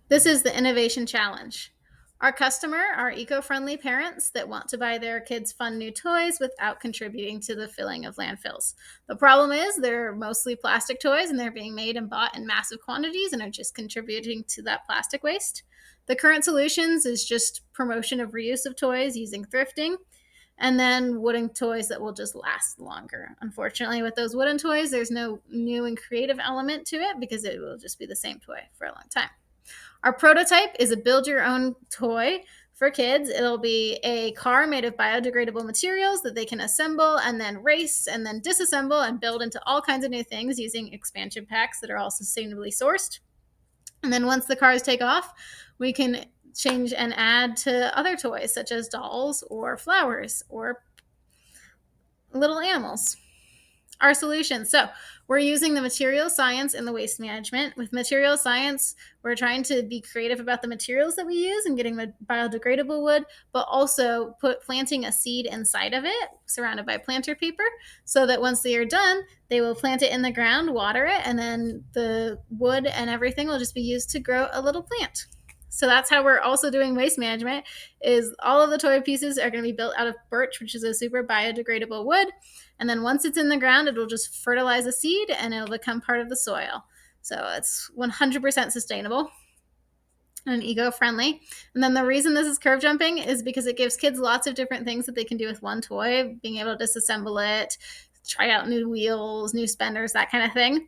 This is the Innovation Challenge. Our customer are eco-friendly parents that want to buy their kids fun new toys without contributing to the filling of landfills. The problem is they're mostly plastic toys and they're being made and bought in massive quantities and are just contributing to that plastic waste. The current solutions is just promotion of reuse of toys using thrifting and then wooden toys that will just last longer. Unfortunately, with those wooden toys, there's no new and creative element to it because it will just be the same toy for a long time. Our prototype is a build your own toy for kids. It'll be a car made of biodegradable materials that they can assemble and then race and then disassemble and build into all kinds of new things using expansion packs that are all sustainably sourced. And then once the cars take off, we can change and add to other toys such as dolls or flowers or little animals. Our solution. So we're using the material science in the waste management. With material science, we're trying to be creative about the materials that we use and getting the biodegradable wood, but also planting a seed inside of it, surrounded by planter paper, so that once they are done, they will plant it in the ground, water it, and then the wood and everything will just be used to grow a little plant. So that's how we're also doing waste management. Is all of the toy pieces are going to be built out of birch, which is a super biodegradable wood. And then once it's in the ground, it'll just fertilize a seed and it'll become part of the soil. So it's 100% sustainable and eco-friendly. And then the reason this is curve jumping is because it gives kids lots of different things that they can do with one toy, being able to disassemble it, try out new wheels, new spenders, that kind of thing.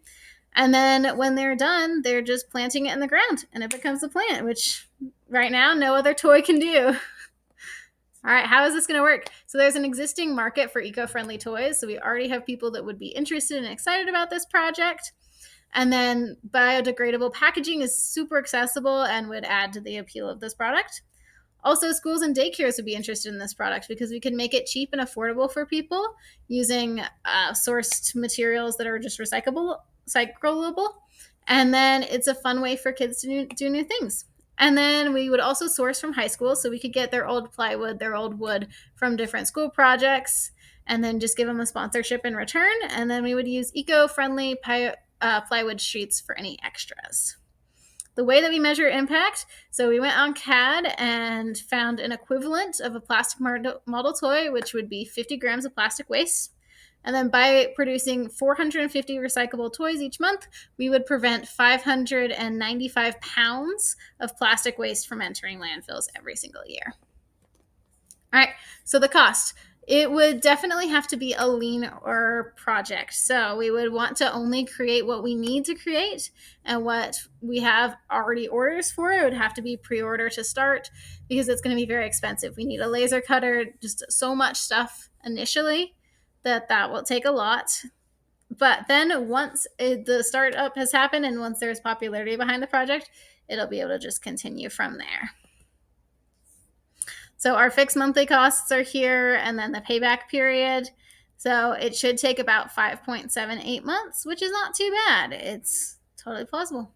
And then when they're done, they're just planting it in the ground and it becomes a plant, which right now no other toy can do. All right, how is this going to work? So there's an existing market for eco-friendly toys. So we already have people that would be interested and excited about this project. And then biodegradable packaging is super accessible and would add to the appeal of this product. Also, schools and daycares would be interested in this product because we can make it cheap and affordable for people using sourced materials that are just recyclable. And then it's a fun way for kids to do new things. And then we would also source from high school, so we could get their old plywood, their old wood from different school projects, and then just give them a sponsorship in return. And then we would use eco-friendly plywood sheets for any extras. The way that we measure impact, so we went on CAD and found an equivalent of a plastic model toy, which would be 50 grams of plastic waste. And then by producing 450 recyclable toys each month, we would prevent 595 pounds of plastic waste from entering landfills every single year. All right, so the cost. It would definitely have to be a leaner project. So we would want to only create what we need to create, and what we have already orders for, it would have to be pre-order to start because it's going to be very expensive. We need a laser cutter, just so much stuff initially that will take a lot. But then once the startup has happened and once there's popularity behind the project, it'll be able to just continue from there. So our fixed monthly costs are here, and then the payback period. So it should take about 5.78 months, which is not too bad. It's totally plausible.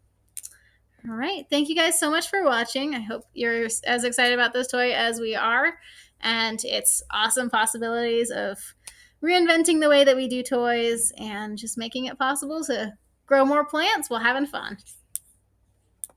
All right. Thank you guys so much for watching. I hope you're as excited about this toy as we are, and its awesome possibilities of reinventing the way that we do toys and just making it possible to grow more plants while having fun.